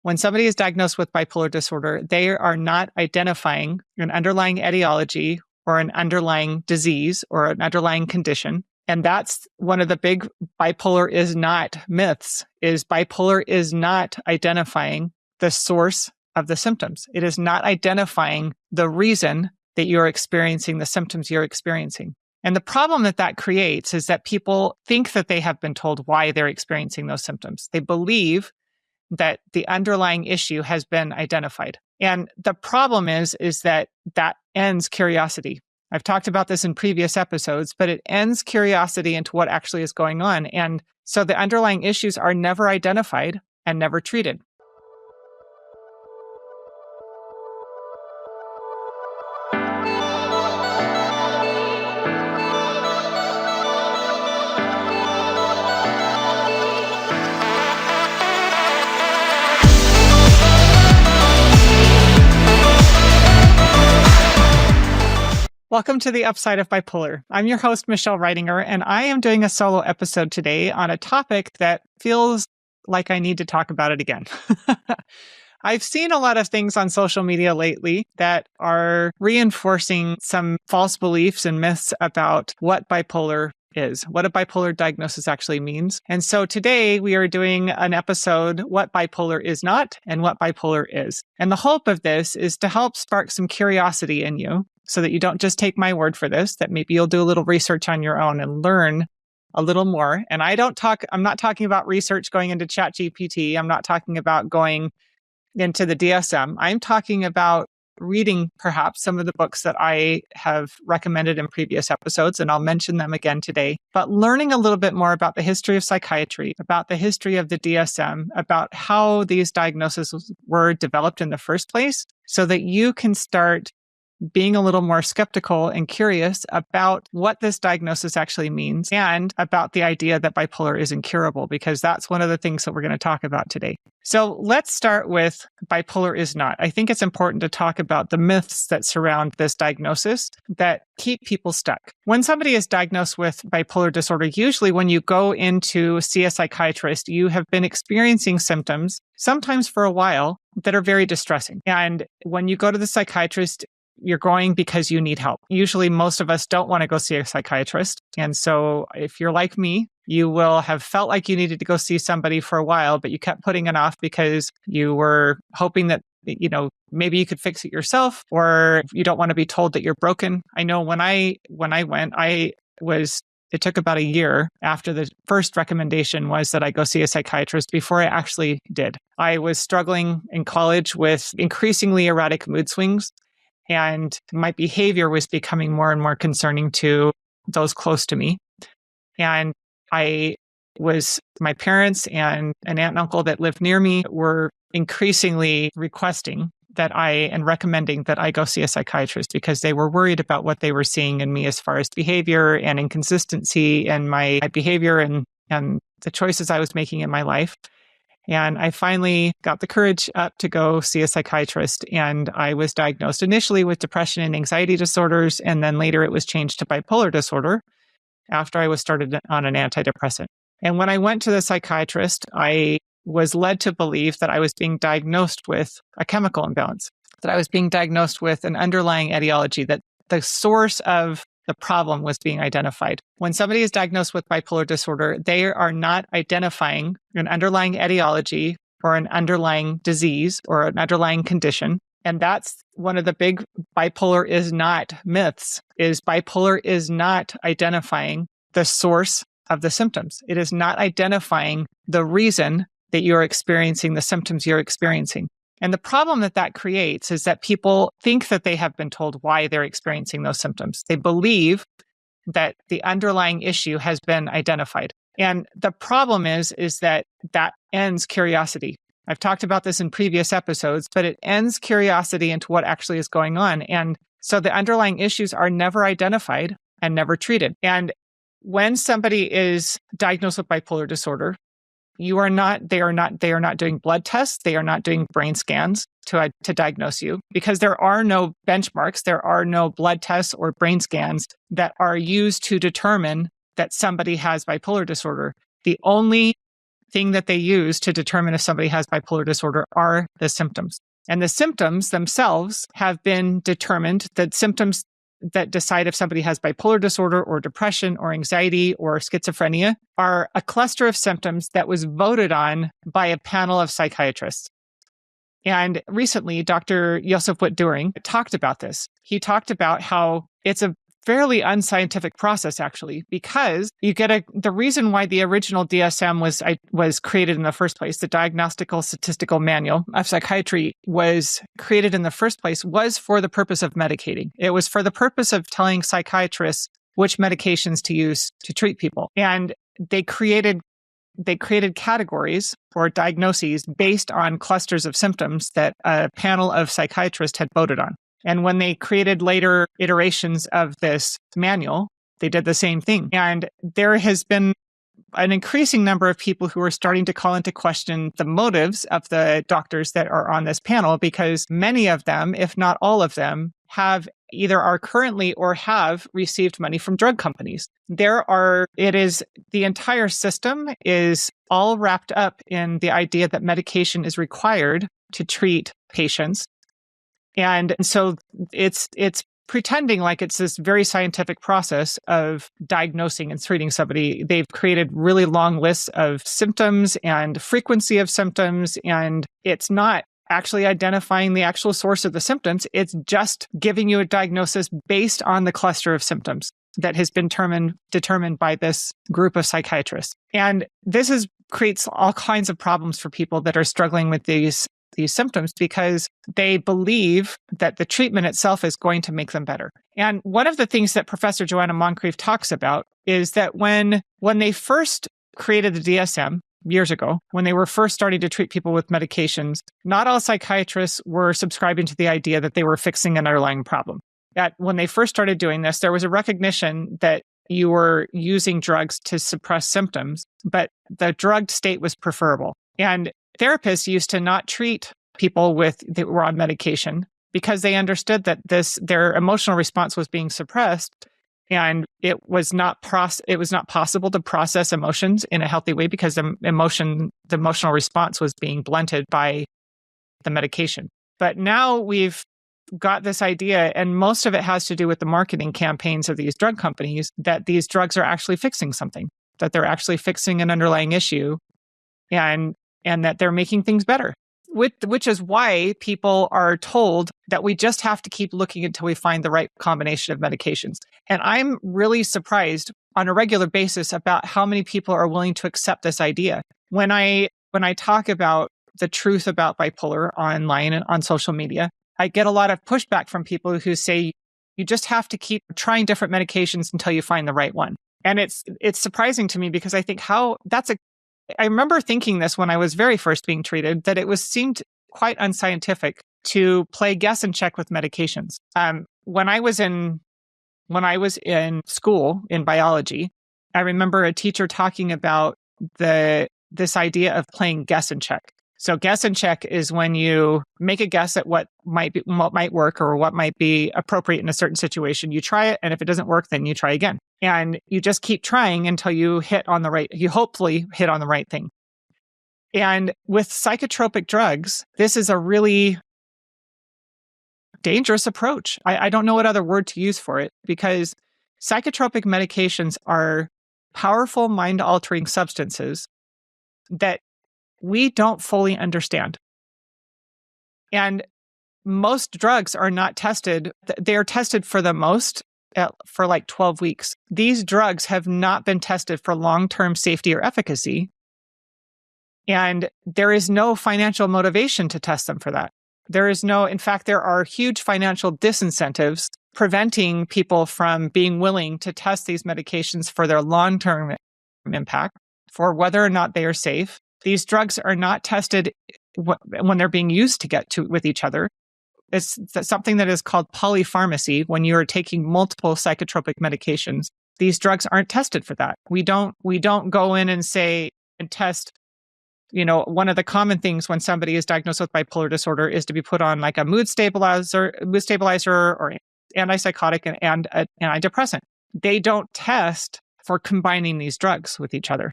When somebody is diagnosed with bipolar disorder, they are not identifying an underlying etiology or an underlying disease or an underlying condition. And that's one of the big bipolar is not myths, is bipolar is not identifying the source of the symptoms. It is not identifying the reason that you're experiencing the symptoms you're experiencing. And the problem that that creates is that people think that they have been told why they're experiencing those symptoms. They believe that the underlying issue has been identified. And the problem is that ends curiosity. I've talked about this in previous episodes, but it ends curiosity into what actually is going on. And so the underlying issues are never identified and never treated. Welcome to the Upside of Bipolar. I'm your host, Michelle Reidinger, and I am doing a solo episode today on a topic that feels like I need to talk about it again. I've seen a lot of things on social media lately that are reinforcing some false beliefs and myths about what bipolar is, what a bipolar diagnosis actually means. And so today we are doing an episode, What Bipolar Is Not and What Bipolar Is. And the hope of this is to help spark some curiosity in you so that you don't just take my word for this, that maybe you'll do a little research on your own and learn a little more. And I'm not talking about research going into ChatGPT. I'm not talking about going into the DSM. I'm talking about reading perhaps some of the books that I have recommended in previous episodes, and I'll mention them again today, but learning a little bit more about the history of psychiatry, about the history of the DSM, about how these diagnoses were developed in the first place, so that you can start being a little more skeptical and curious about what this diagnosis actually means and about the idea that bipolar is incurable, because that's one of the things that we're going to talk about today. So let's start with bipolar is not. I think it's important to talk about the myths that surround this diagnosis that keep people stuck. When somebody is diagnosed with bipolar disorder, usually when you go in to see a psychiatrist, you have been experiencing symptoms, sometimes for a while, that are very distressing. And when you go to the psychiatrist, you're going because you need help. Usually, most of us don't want to go see a psychiatrist. And so if you're like me, you will have felt like you needed to go see somebody for a while, but you kept putting it off because you were hoping that, maybe you could fix it yourself, or you don't want to be told that you're broken. I know when I went, it took about a year after the first recommendation was that I go see a psychiatrist before I actually did. I was struggling in college with increasingly erratic mood swings. And my behavior was becoming more and more concerning to those close to me. And my parents and an aunt and uncle that lived near me were increasingly requesting and recommending that I go see a psychiatrist because they were worried about what they were seeing in me as far as behavior and inconsistency and my behavior and the choices I was making in my life. And I finally got the courage up to go see a psychiatrist. And I was diagnosed initially with depression and anxiety disorders. And then later it was changed to bipolar disorder after I was started on an antidepressant. And when I went to the psychiatrist, I was led to believe that I was being diagnosed with a chemical imbalance, that I was being diagnosed with an underlying etiology, that the source of the problem was being identified. When somebody is diagnosed with bipolar disorder, they are not identifying an underlying etiology or an underlying disease or an underlying condition. And that's one of the big bipolar is not myths, is bipolar is not identifying the source of the symptoms. It is not identifying the reason that you're experiencing the symptoms you're experiencing. And the problem that that creates is that people think that they have been told why they're experiencing those symptoms. They believe that the underlying issue has been identified. And the problem is that ends curiosity. I've talked about this in previous episodes, but it ends curiosity into what actually is going on. And so the underlying issues are never identified and never treated. And when somebody is diagnosed with bipolar disorder, they are not doing blood tests. They are not doing brain scans to diagnose you because there are no benchmarks. There are no blood tests or brain scans that are used to determine that somebody has bipolar disorder. The only thing that they use to determine if somebody has bipolar disorder are the symptoms. And the symptoms themselves have been determined, that symptoms that decide if somebody has bipolar disorder or depression or anxiety or schizophrenia are a cluster of symptoms that was voted on by a panel of psychiatrists. And recently, Dr. Joseph Witt-Doering talked about this. He talked about how it's a fairly unscientific process, actually, because you get the reason why the original DSM was created in the first place, the Diagnostical Statistical Manual of Psychiatry was created in the first place, was for the purpose of medicating. It was for the purpose of telling psychiatrists which medications to use to treat people. And they created categories or diagnoses based on clusters of symptoms that a panel of psychiatrists had voted on. And when they created later iterations of this manual, they did the same thing. And there has been an increasing number of people who are starting to call into question the motives of the doctors that are on this panel, because many of them, if not all of them, either are currently or have received money from drug companies. The entire system is all wrapped up in the idea that medication is required to treat patients. And so it's pretending like it's this very scientific process of diagnosing and treating somebody. They've created really long lists of symptoms and frequency of symptoms, and it's not actually identifying the actual source of the symptoms. It's just giving you a diagnosis based on the cluster of symptoms that has been determined by this group of psychiatrists. And this creates all kinds of problems for people that are struggling with these symptoms, because they believe that the treatment itself is going to make them better. And one of the things that Professor Joanna Moncrief talks about is that when they first created the DSM years ago, when they were first starting to treat people with medications, not all psychiatrists were subscribing to the idea that they were fixing an underlying problem. That when they first started doing this, there was a recognition that you were using drugs to suppress symptoms, but the drugged state was preferable. And therapists used to not treat people that were on medication because they understood that their emotional response was being suppressed, and it was not possible to process emotions in a healthy way because the emotional response was being blunted by the medication. But now we've got this idea, and most of it has to do with the marketing campaigns of these drug companies, that these drugs are actually fixing something, that they're actually fixing an underlying issue, and that they're making things better, which is why people are told that we just have to keep looking until we find the right combination of medications. And I'm really surprised on a regular basis about how many people are willing to accept this idea. When I talk about the truth about bipolar online and on social media, I get a lot of pushback from people who say you just have to keep trying different medications until you find the right one. And it's surprising to me, because I think I remember thinking this when I was very first being treated, that seemed quite unscientific to play guess and check with medications. When I was in school in biology, I remember a teacher talking about this idea of playing guess and check. So guess and check is when you make a guess at what might work or what might be appropriate in a certain situation. You try it, and if it doesn't work, then you try again. And you just keep trying until you hopefully hit on the right thing. And with psychotropic drugs, this is a really dangerous approach. I don't know what other word to use for it, because psychotropic medications are powerful mind-altering substances that we don't fully understand. And most drugs are not tested. They are tested for the most for like 12 weeks. These drugs have not been tested for long-term safety or efficacy. And there is no financial motivation to test them for that. In fact, there are huge financial disincentives preventing people from being willing to test these medications for their long-term impact, for whether or not they are safe. These drugs are not tested when they're being used to get to with each other. It's something that is called polypharmacy. When you're taking multiple psychotropic medications, these drugs aren't tested for that. We don't go in and test. One of the common things when somebody is diagnosed with bipolar disorder is to be put on like a mood stabilizer or antipsychotic and an antidepressant. They don't test for combining these drugs with each other.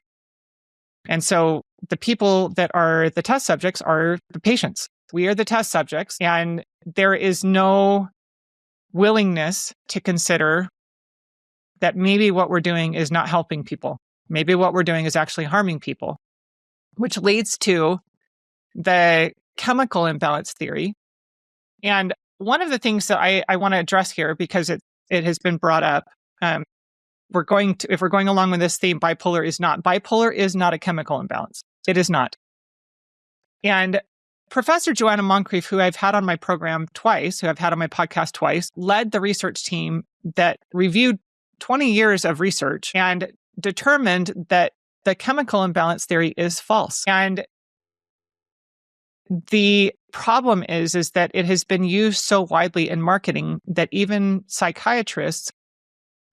And so the people that are the test subjects are the patients. We are the test subjects, and there is no willingness to consider that maybe what we're doing is not helping people. Maybe what we're doing is actually harming people, which leads to the chemical imbalance theory. And one of the things that I want to address here, because it has been brought up, if we're going along with this theme, bipolar is not a chemical imbalance. It is not. And Professor Joanna Moncrief, who I've had on my program twice, who I've had on my podcast twice, led the research team that reviewed 20 years of research and determined that the chemical imbalance theory is false. And the problem is that it has been used so widely in marketing that even psychiatrists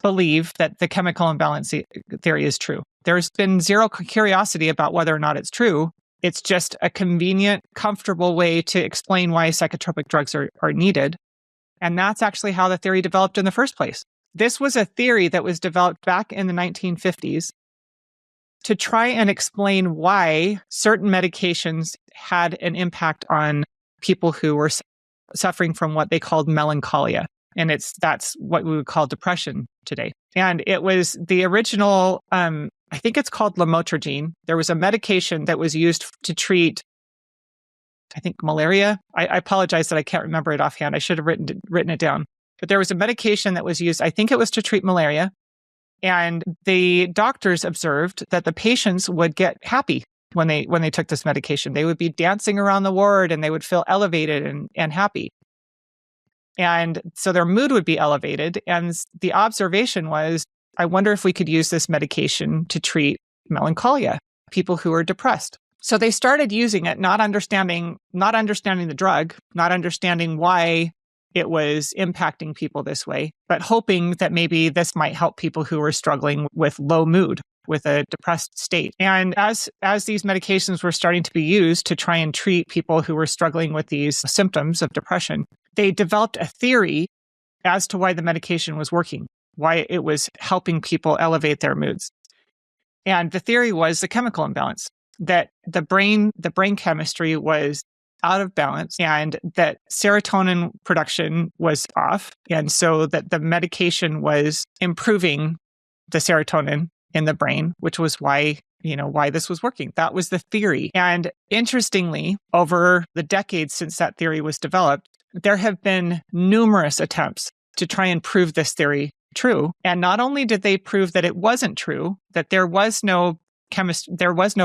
believe that the chemical imbalance theory is true. There's been zero curiosity about whether or not it's true. It's just a convenient, comfortable way to explain why psychotropic drugs are needed. And that's actually how the theory developed in the first place. This was a theory that was developed back in the 1950s to try and explain why certain medications had an impact on people who were suffering from what they called melancholia. And that's what we would call depression today. And it was the original, I think it's called lamotrigine. There was a medication that was used to treat, I think, malaria. I apologize that I can't remember it offhand. I should have written it down. But there was a medication that was used, I think it was to treat malaria. And the doctors observed that the patients would get happy when they took this medication. They would be dancing around the ward and they would feel elevated and happy. And so their mood would be elevated. And the observation was, I wonder if we could use this medication to treat melancholia, people who are depressed. So they started using it, not understanding the drug, not understanding why it was impacting people this way, but hoping that maybe this might help people who were struggling with low mood, with a depressed state. And as these medications were starting to be used to try and treat people who were struggling with these symptoms of depression, they developed a theory as to why the medication was working, why it was helping people elevate their moods. And the theory was the chemical imbalance, that the brain chemistry was out of balance and that serotonin production was off. And so that the medication was improving the serotonin in the brain, which was why this was working. That was the theory. And interestingly, over the decades since that theory was developed, there have been numerous attempts to try and prove this theory true. And not only did they prove that it wasn't true, that there was no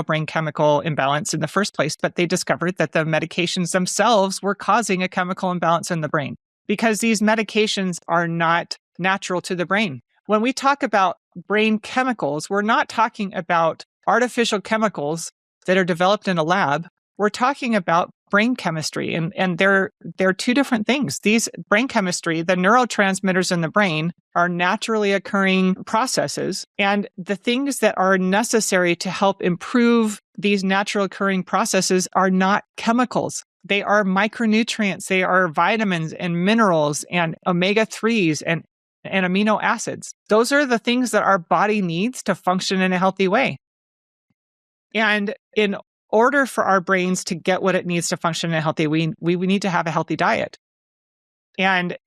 brain chemical imbalance in the first place, but they discovered that the medications themselves were causing a chemical imbalance in the brain because these medications are not natural to the brain. When we talk about brain chemicals, we're not talking about artificial chemicals that are developed in a lab. We're talking about brain chemistry, and they're two different things. These brain chemistry, the neurotransmitters in the brain, are naturally occurring processes, and the things that are necessary to help improve these natural occurring processes are not chemicals. They are micronutrients. They are vitamins and minerals and omega-3s and amino acids. Those are the things that our body needs to function in a healthy way. And in order for our brains to get what it needs to function in a healthy way, we need to have a healthy diet. And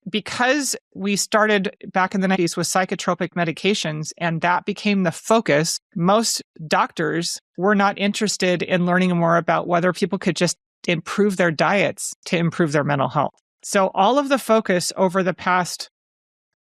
because we started back in the 90s with psychotropic medications, and that became the focus, most doctors were not interested in learning more about whether people could just improve their diets to improve their mental health. So all of the focus over the past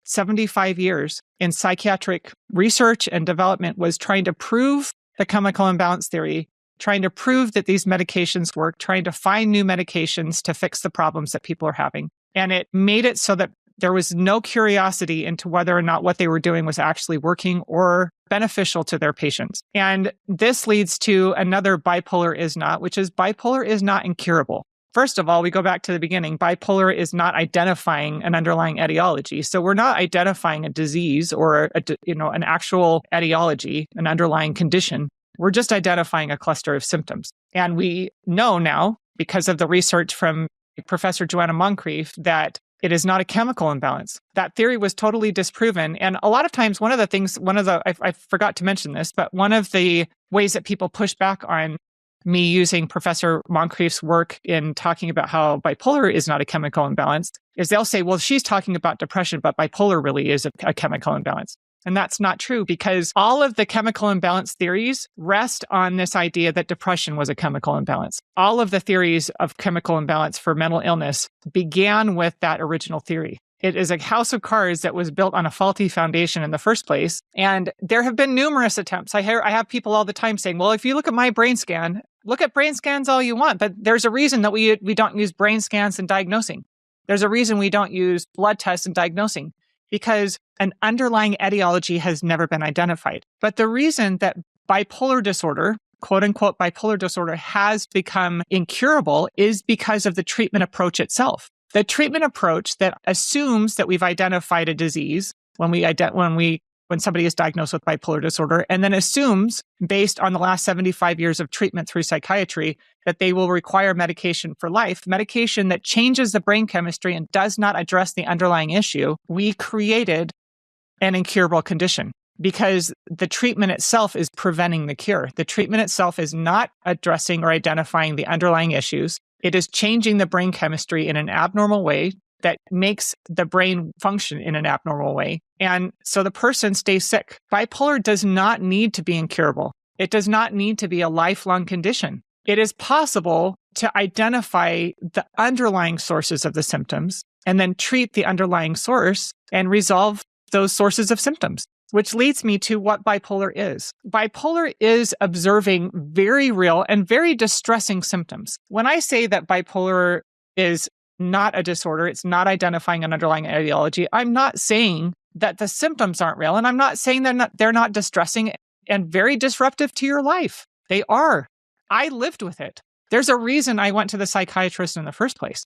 75 years in psychiatric research and development was trying to prove the chemical imbalance theory, trying to prove that these medications work, trying to find new medications to fix the problems that people are having. And it made it so that there was no curiosity into whether or not what they were doing was actually working or beneficial to their patients. And this leads to another bipolar is not, which is bipolar is not incurable. First of all, we go back to the beginning. Bipolar is not identifying an underlying etiology. So we're not identifying a disease or an actual etiology, an underlying condition. We're just identifying a cluster of symptoms. And we know now, because of the research from Professor Joanna Moncrief, that It is not a chemical imbalance. That theory was totally disproven. And a lot of times, I forgot to mention this, but one of the ways that people push back on me using Professor Moncrief's work in talking about how bipolar is not a chemical imbalance is they'll say, well, she's talking about depression, but bipolar really is a chemical imbalance. And that's not true because all of the chemical imbalance theories rest on this idea that depression was a chemical imbalance. All of the theories of chemical imbalance for mental illness began with that original theory. It is a house of cards that was built on a faulty foundation in the first place. And there have been numerous attempts. I have people all the time saying, well, if you look at my brain scan, look at brain scans all you want, but there's a reason that we don't use brain scans in diagnosing. There's a reason we don't use blood tests in diagnosing. Because an underlying etiology has never been identified. But the reason that bipolar disorder, quote unquote bipolar disorder, has become incurable is because of the treatment approach itself. The treatment approach that assumes that we've identified a disease when somebody is diagnosed with bipolar disorder, and then assumes, based on the last 75 years of treatment through psychiatry, that they will require medication for life, medication that changes the brain chemistry and does not address the underlying issue, we created an incurable condition because the treatment itself is preventing the cure. The treatment itself is not addressing or identifying the underlying issues. It is changing the brain chemistry in an abnormal way that makes the brain function in an abnormal way. And so the person stays sick. Bipolar does not need to be incurable. It does not need to be a lifelong condition. It is possible to identify the underlying sources of the symptoms and then treat the underlying source and resolve those sources of symptoms, which leads me to what bipolar is. Bipolar is observing very real and very distressing symptoms. When I say that bipolar is not a disorder, it's not identifying an underlying etiology, I'm not saying that the symptoms aren't real, and I'm not saying they're not distressing and very disruptive to your life. They are. I lived with it. There's a reason I went to the psychiatrist in the first place.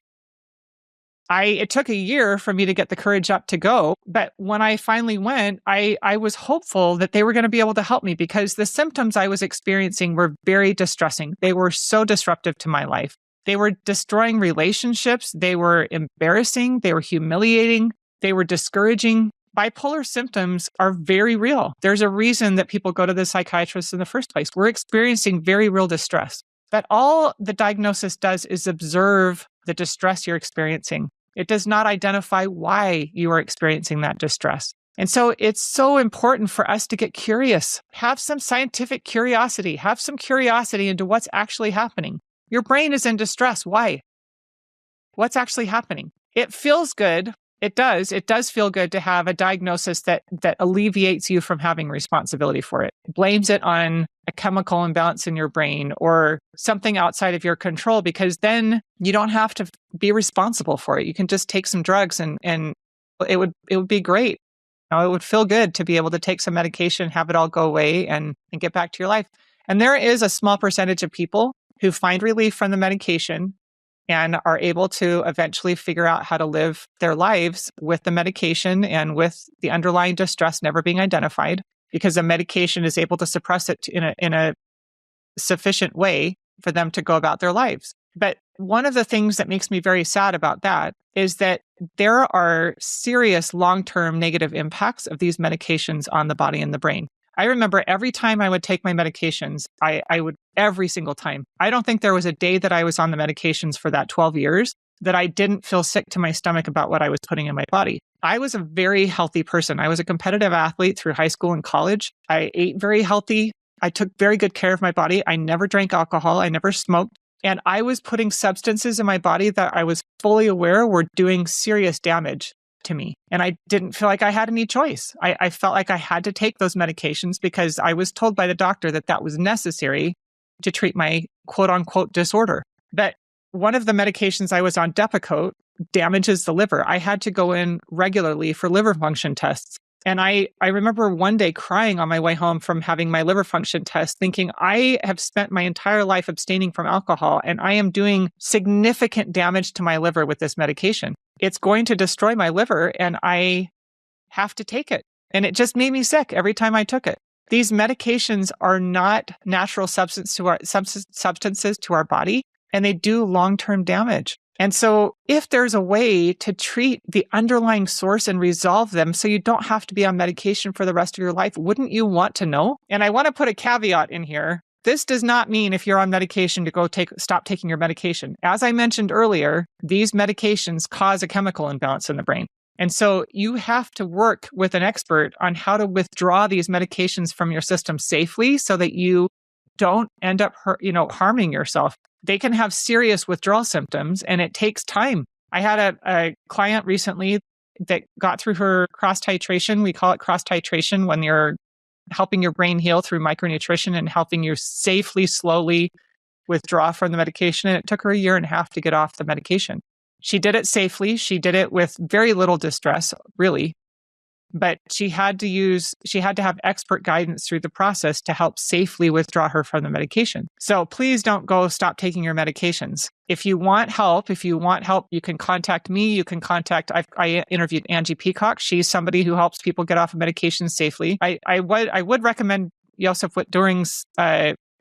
It took a year for me to get the courage up to go, but when I finally went, I was hopeful that they were going to be able to help me because the symptoms I was experiencing were very distressing. They were so disruptive to my life. They were destroying relationships. They were embarrassing. They were humiliating. They were discouraging. Bipolar symptoms are very real. There's a reason that people go to the psychiatrist in the first place. We're experiencing very real distress. But all the diagnosis does is observe the distress you're experiencing. It does not identify why you are experiencing that distress. And so it's so important for us to get curious. Have some scientific curiosity. Have some curiosity into what's actually happening. Your brain is in distress. Why? What's actually happening? It feels good. It does. It does feel good to have a diagnosis that alleviates you from having responsibility for it. Blames it on a chemical imbalance in your brain or something outside of your control, because then you don't have to be responsible for it. You can just take some drugs and it would be great. It would feel good to be able to take some medication, have it all go away and get back to your life. And there is a small percentage of people who find relief from the medication and are able to eventually figure out how to live their lives with the medication and with the underlying distress never being identified, because the medication is able to suppress it in a sufficient way for them to go about their lives. But one of the things that makes me very sad about that is that there are serious long-term negative impacts of these medications on the body and the brain. I remember every time I would take my medications, I would every single time. I don't think there was a day that I was on the medications for that 12 years that I didn't feel sick to my stomach about what I was putting in my body. I was a very healthy person. I was a competitive athlete through high school and college. I ate very healthy. I took very good care of my body. I never drank alcohol. I never smoked. And I was putting substances in my body that I was fully aware were doing serious damage to me. And I didn't feel like I had any choice. I felt like I had to take those medications because I was told by the doctor that was necessary to treat my quote unquote disorder. But one of the medications I was on, Depakote, damages the liver. I had to go in regularly for liver function tests. And I remember one day crying on my way home from having my liver function test, thinking I have spent my entire life abstaining from alcohol and I am doing significant damage to my liver with this medication. It's going to destroy my liver and I have to take it. And it just made me sick every time I took it. These medications are not natural substances to our body, and they do long-term damage. And so if there's a way to treat the underlying source and resolve them so you don't have to be on medication for the rest of your life, wouldn't you want to know? And I want to put a caveat in here. This does not mean if you're on medication to stop taking your medication. As I mentioned earlier, these medications cause a chemical imbalance in the brain. And so you have to work with an expert on how to withdraw these medications from your system safely so that you don't end up harming yourself. They can have serious withdrawal symptoms and it takes time. I had a client recently that got through her cross titration. We call it cross titration when you're helping your brain heal through micronutrition and helping you safely, slowly withdraw from the medication. And it took her 1.5 years to get off the medication. She did it safely. She did it with very little distress, really. But she had to have expert guidance through the process to help safely withdraw her from the medication. So please don't go stop taking your medications. If you want help, you can contact me. You can I interviewed Angie Peacock. She's somebody who helps people get off of medications safely. I would recommend Josef Witt-Doering's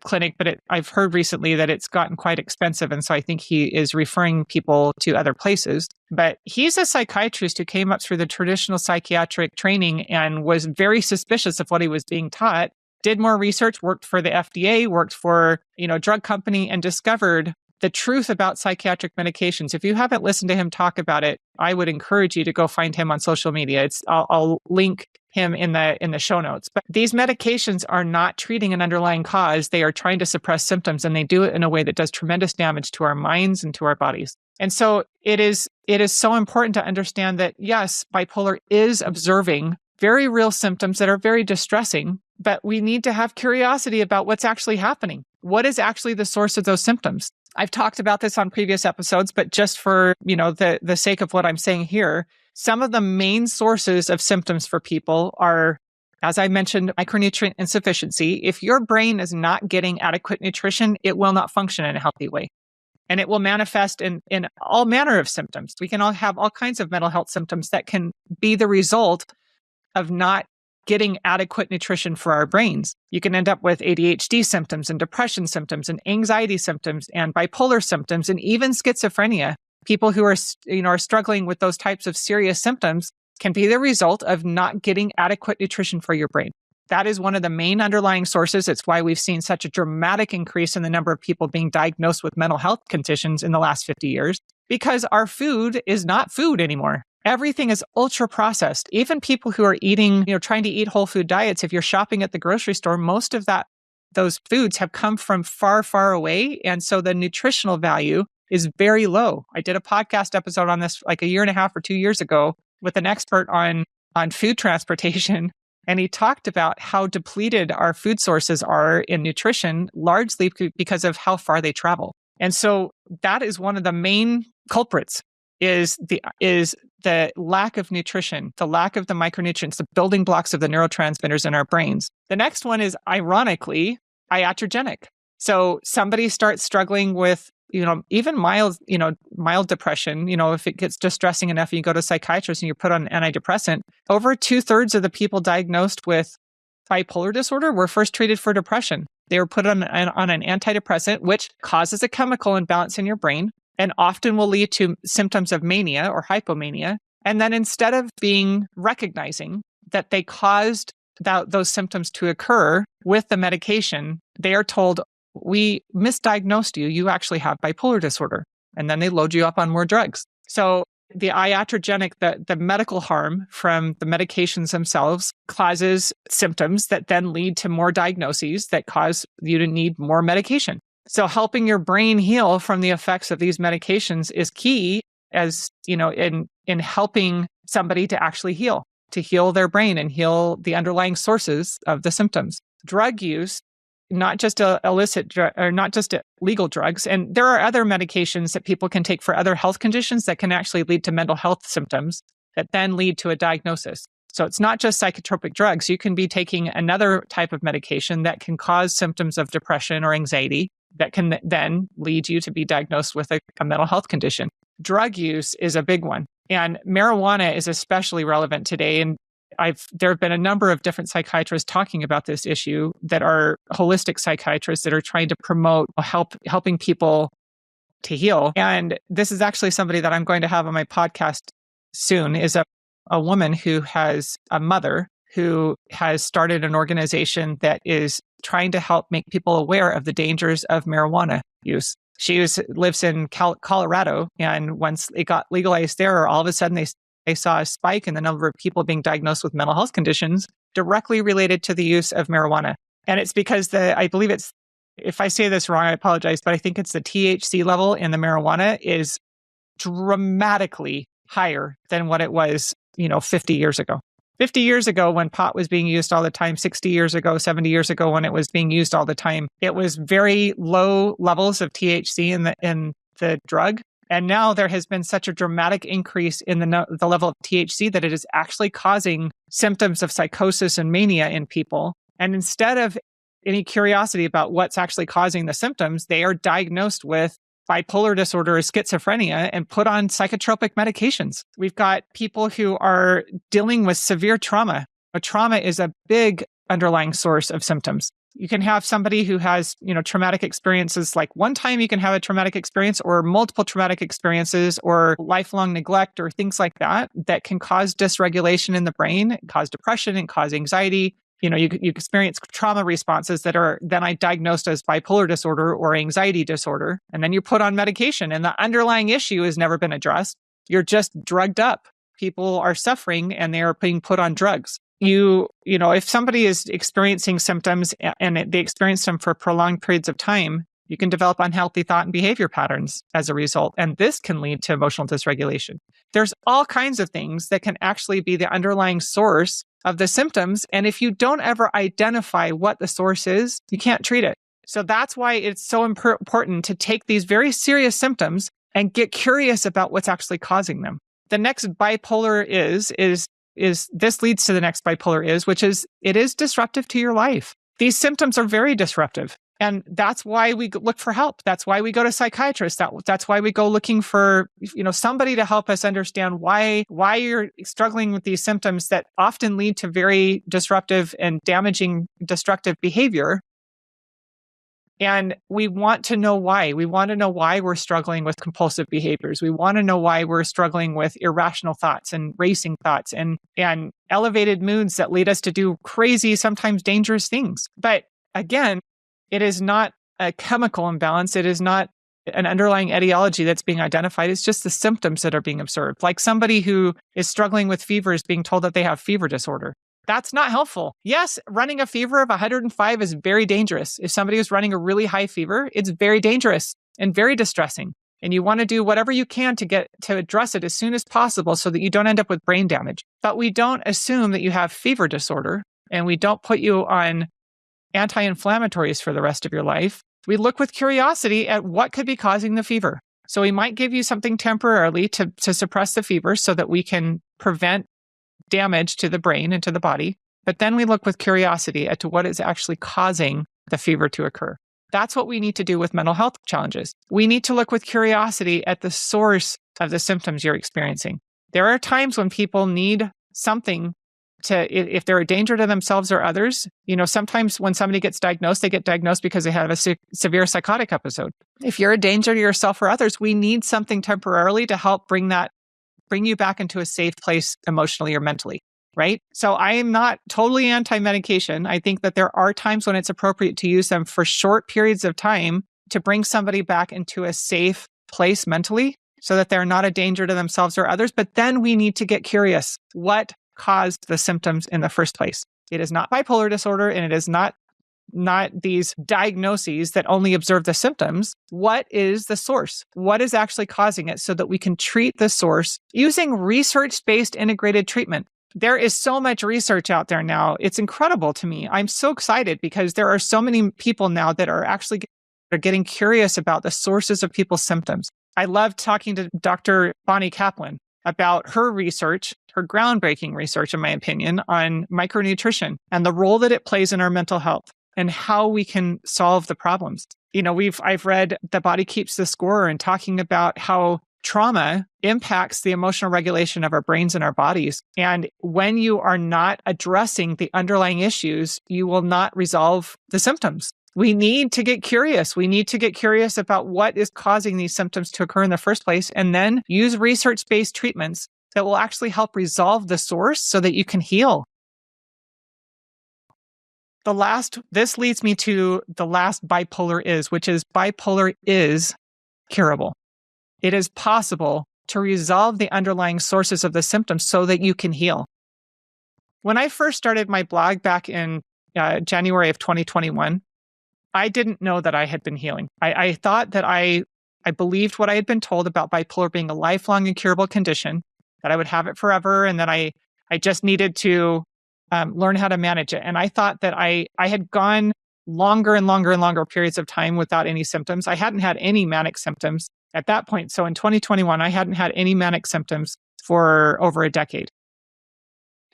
clinic, but I've heard recently that it's gotten quite expensive. And so I think he is referring people to other places. But he's a psychiatrist who came up through the traditional psychiatric training and was very suspicious of what he was being taught, did more research, worked for the FDA, worked for, drug company, and discovered the truth about psychiatric medications. If you haven't listened to him talk about it, I would encourage you to go find him on social media. I'll link him in the show notes. But these medications are not treating an underlying cause. They are trying to suppress symptoms, and they do it in a way that does tremendous damage to our minds and to our bodies. And so it is so important to understand that, yes, bipolar is observing very real symptoms that are very distressing, but we need to have curiosity about what's actually happening. What is actually the source of those symptoms? I've talked about this on previous episodes, but just for, the sake of what I'm saying here, some of the main sources of symptoms for people are, as I mentioned, micronutrient insufficiency. If your brain is not getting adequate nutrition, it will not function in a healthy way. And it will manifest in all manner of symptoms. We can all have all kinds of mental health symptoms that can be the result of not getting adequate nutrition for our brains. You can end up with ADHD symptoms and depression symptoms and anxiety symptoms and bipolar symptoms and even schizophrenia. People who are struggling with those types of serious symptoms can be the result of not getting adequate nutrition for your brain. That is one of the main underlying sources. It's why we've seen such a dramatic increase in the number of people being diagnosed with mental health conditions in the last 50 years, because our food is not food anymore. Everything is ultra processed. Even people who are eating, trying to eat whole food diets, if you're shopping at the grocery store, most of those foods have come from far, far away. And so the nutritional value is very low. I did a podcast episode on this like 1.5 years or 2 years ago with an expert on food transportation. And he talked about how depleted our food sources are in nutrition, largely because of how far they travel. And so that is one of the main culprits is the lack of nutrition, the lack of the micronutrients, the building blocks of the neurotransmitters in our brains. The next one is, ironically, iatrogenic. So somebody starts struggling with, even mild depression, if it gets distressing enough and you go to a psychiatrist and you're put on an antidepressant, over 2/3 of the people diagnosed with bipolar disorder were first treated for depression. They were put on an antidepressant, which causes a chemical imbalance in your brain and often will lead to symptoms of mania or hypomania. And then instead of recognizing that they caused those symptoms to occur with the medication, they are told, we misdiagnosed you. You actually have bipolar disorder. And then they load you up on more drugs. So the iatrogenic, the medical harm from the medications themselves causes symptoms that then lead to more diagnoses that cause you to need more medication. So helping your brain heal from the effects of these medications is key in helping somebody to actually heal their brain and heal the underlying sources of the symptoms. Drug use, not just not just legal drugs. And there are other medications that people can take for other health conditions that can actually lead to mental health symptoms that then lead to a diagnosis. So it's not just psychotropic drugs. You can be taking another type of medication that can cause symptoms of depression or anxiety that can then lead you to be diagnosed with a mental health condition. Drug use is a big one. And marijuana is especially relevant today. And there have been a number of different psychiatrists talking about this issue that are holistic psychiatrists that are trying to promote helping people to heal. And this is actually somebody that I'm going to have on my podcast soon, is a woman who has a mother who has started an organization that is trying to help make people aware of the dangers of marijuana use. She lives in Colorado, and once it got legalized there, all of a sudden they saw a spike in the number of people being diagnosed with mental health conditions directly related to the use of marijuana. And it's because I believe it's, if I say this wrong, I apologize, but I think it's the THC level in the marijuana is dramatically higher than what it was, 50 years ago. 50 years ago, when pot was being used all the time, 60 years ago, 70 years ago, when it was being used all the time, it was very low levels of THC in the drug. And now there has been such a dramatic increase in the level of THC that it is actually causing symptoms of psychosis and mania in people. And instead of any curiosity about what's actually causing the symptoms, they are diagnosed with bipolar disorder or schizophrenia and put on psychotropic medications. We've got people who are dealing with severe trauma. Trauma is a big underlying source of symptoms. You can have somebody who has, traumatic experiences, like one time you can have a traumatic experience or multiple traumatic experiences or lifelong neglect or things like that can cause dysregulation in the brain, cause depression and cause anxiety. You experience trauma responses that are then diagnosed as bipolar disorder or anxiety disorder. And then you're put on medication and the underlying issue has never been addressed. You're just drugged up. People are suffering and they are being put on drugs. If somebody is experiencing symptoms and they experience them for prolonged periods of time, you can develop unhealthy thought and behavior patterns as a result. And this can lead to emotional dysregulation. There's all kinds of things that can actually be the underlying source of the symptoms. And if you don't ever identify what the source is, you can't treat it. So that's why it's so important to take these very serious symptoms and get curious about what's actually causing them. The next bipolar is this leads to the next bipolar is, which is it is disruptive to your life. These symptoms are very disruptive. And that's why we look for help. That's why we go to psychiatrists. That's why we go looking for, somebody to help us understand why you're struggling with these symptoms that often lead to very disruptive and damaging destructive behavior. And we want to know why. We want to know why we're struggling with compulsive behaviors. We want to know why we're struggling with irrational thoughts and racing thoughts and elevated moods that lead us to do crazy, sometimes dangerous things. But again, it is not a chemical imbalance. It is not an underlying etiology that's being identified. It's just the symptoms that are being observed. Like somebody who is struggling with fever is being told that they have fever disorder. That's not helpful. Yes, running a fever of 105 is very dangerous. If somebody is running a really high fever, it's very dangerous and very distressing. And you want to do whatever you can to address it as soon as possible so that you don't end up with brain damage. But we don't assume that you have fever disorder, and we don't put you on anti-inflammatories for the rest of your life. We look with curiosity at what could be causing the fever. So we might give you something temporarily to suppress the fever so that we can prevent damage to the brain and to the body. But then we look with curiosity as to what is actually causing the fever to occur. That's what we need to do with mental health challenges. We need to look with curiosity at the source of the symptoms you're experiencing. There are times when people need something if they're a danger to themselves or others. Sometimes when somebody gets diagnosed, they get diagnosed because they have a severe psychotic episode. If you're a danger to yourself or others, we need something temporarily to help bring you back into a safe place emotionally or mentally, right? So I am not totally anti-medication. I think that there are times when it's appropriate to use them for short periods of time to bring somebody back into a safe place mentally so that they're not a danger to themselves or others. But then we need to get curious. What caused the symptoms in the first place? It is not bipolar disorder, and it is not these diagnoses that only observe the symptoms. What is the source? What is actually causing it so that we can treat the source using research-based integrated treatment? There is so much research out there now. It's incredible to me. I'm so excited because there are so many people now that are actually getting curious about the sources of people's symptoms. I love talking to Dr. Bonnie Kaplan about her research, her groundbreaking research, in my opinion, on micronutrition and the role that it plays in our mental health and how we can solve the problems. I've read The Body Keeps the Score and talking about how trauma impacts the emotional regulation of our brains and our bodies. And when you are not addressing the underlying issues, you will not resolve the symptoms. We need to get curious. We need to get curious about what is causing these symptoms to occur in the first place, and then use research-based treatments that will actually help resolve the source so that you can heal. This leads me to the last bipolar is, which is bipolar is curable. It is possible to resolve the underlying sources of the symptoms so that you can heal. When I first started my blog back in January of 2021, I didn't know that I had been healing. I thought that I believed what I had been told about bipolar being a lifelong incurable condition, that I would have it forever, and that I just needed to learn how to manage it. And I thought that I had gone longer and longer and longer periods of time without any symptoms. I hadn't had any manic symptoms at that point. So in 2021, I hadn't had any manic symptoms for over a decade.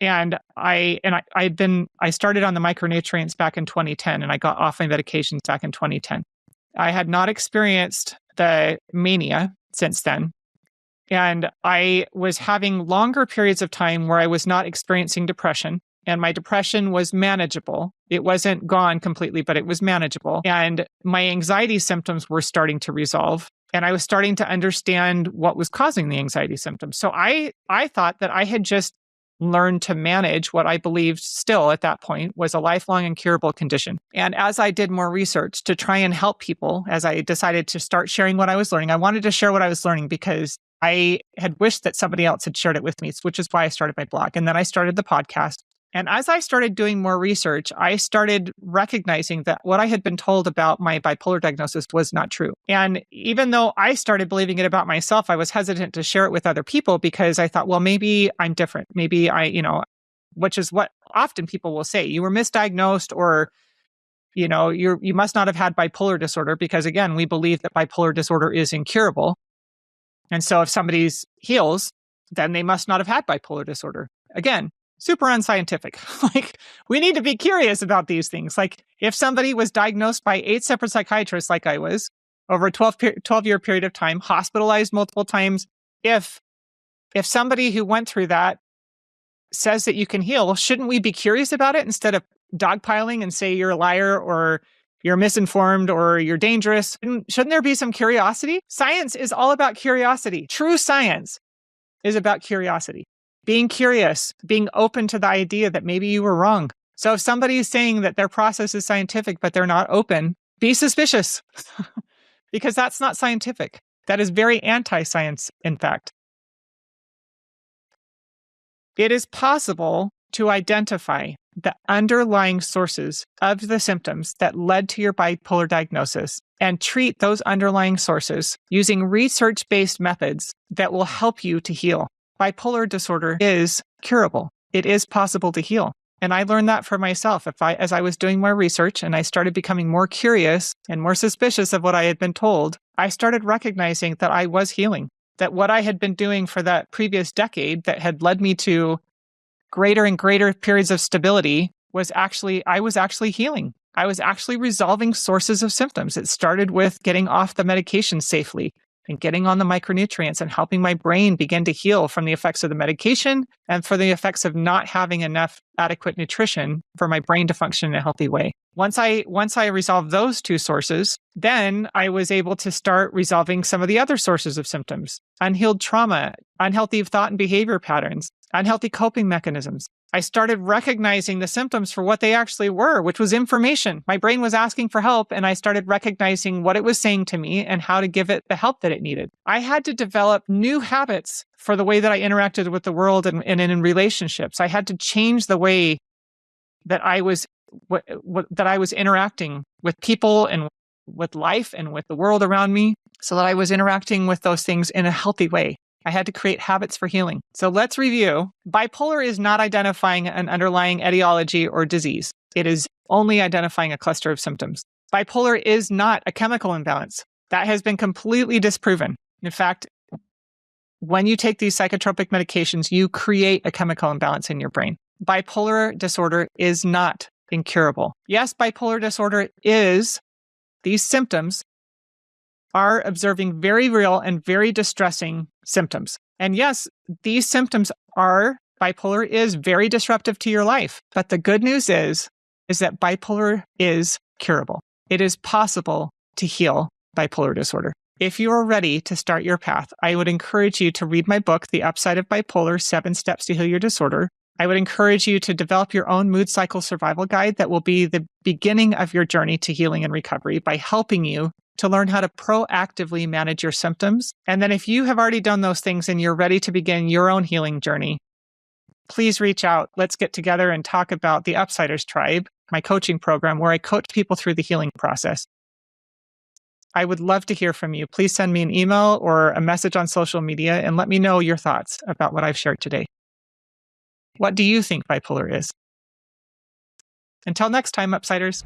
And I started on the micronutrients back in 2010, and I got off my medications back in 2010. I had not experienced the mania since then. And I was having longer periods of time where I was not experiencing depression, and my depression was manageable. It wasn't gone completely, but it was manageable. And my anxiety symptoms were starting to resolve, and I was starting to understand what was causing the anxiety symptoms. So I thought that I had just learned to manage what I believed still at that point was a lifelong incurable condition. And as I did more research to try and help people, as I decided to start sharing what I was learning, I wanted to share what I was learning because I had wished that somebody else had shared it with me, which is why I started my blog. And then I started the podcast. And as I started doing more research, I started recognizing that what I had been told about my bipolar diagnosis was not true. And even though I started believing it about myself, I was hesitant to share it with other people because I thought, well, maybe I'm different. Maybe which is what often people will say. You were misdiagnosed, or, you must not have had bipolar disorder, because again, we believe that bipolar disorder is incurable. And so if somebody heals, then they must not have had bipolar disorder. Again, super unscientific. We need to be curious about these things. If somebody was diagnosed by 8 separate psychiatrists, like I was, over a 12-year period of time, hospitalized multiple times, if somebody who went through that says that you can heal, shouldn't we be curious about it instead of dogpiling and say you're a liar, or you're misinformed, or you're dangerous? Shouldn't there be some curiosity? Science is all about curiosity. True science is about curiosity. Being curious, being open to the idea that maybe you were wrong. So if somebody is saying that their process is scientific, but they're not open, be suspicious because that's not scientific. That is very anti-science, in fact. It is possible to identify the underlying sources of the symptoms that led to your bipolar diagnosis and treat those underlying sources using research-based methods that will help you to heal. Bipolar disorder is curable. It is possible to heal. And I learned that for myself. As I was doing more research and I started becoming more curious and more suspicious of what I had been told, I started recognizing that I was healing. That what I had been doing for that previous decade that had led me to greater and greater periods of stability I was actually healing. I was actually resolving sources of symptoms. It started with getting off the medication safely and getting on the micronutrients and helping my brain begin to heal from the effects of the medication and for the effects of not having enough adequate nutrition for my brain to function in a healthy way. Once I resolved those two sources, then I was able to start resolving some of the other sources of symptoms: unhealed trauma, unhealthy thought and behavior patterns, unhealthy coping mechanisms. I started recognizing the symptoms for what they actually were, which was information. My brain was asking for help, and I started recognizing what it was saying to me and how to give it the help that it needed. I had to develop new habits for the way that I interacted with the world and in relationships. I had to change the way that I was interacting with people and with life and with the world around me, so that I was interacting with those things in a healthy way. I had to create habits for healing. So let's review. Bipolar is not identifying an underlying etiology or disease. It is only identifying a cluster of symptoms. Bipolar is not a chemical imbalance. That has been completely disproven. In fact, when you take these psychotropic medications, you create a chemical imbalance in your brain. Bipolar disorder is not incurable. Yes, bipolar disorder is, these symptoms are observing very real and very distressing symptoms. And yes, these symptoms bipolar is very disruptive to your life. But the good news is that bipolar is curable. It is possible to heal bipolar disorder. If you are ready to start your path, I would encourage you to read my book, The Upside of Bipolar: 7 Steps to Heal Your Disorder. I would encourage you to develop your own mood cycle survival guide that will be the beginning of your journey to healing and recovery by helping you to learn how to proactively manage your symptoms. And then if you have already done those things and you're ready to begin your own healing journey, please reach out. Let's get together and talk about the Upsiders Tribe, my coaching program where I coach people through the healing process. I would love to hear from you. Please send me an email or a message on social media and let me know your thoughts about what I've shared today. What do you think bipolar is? Until next time, Upsiders.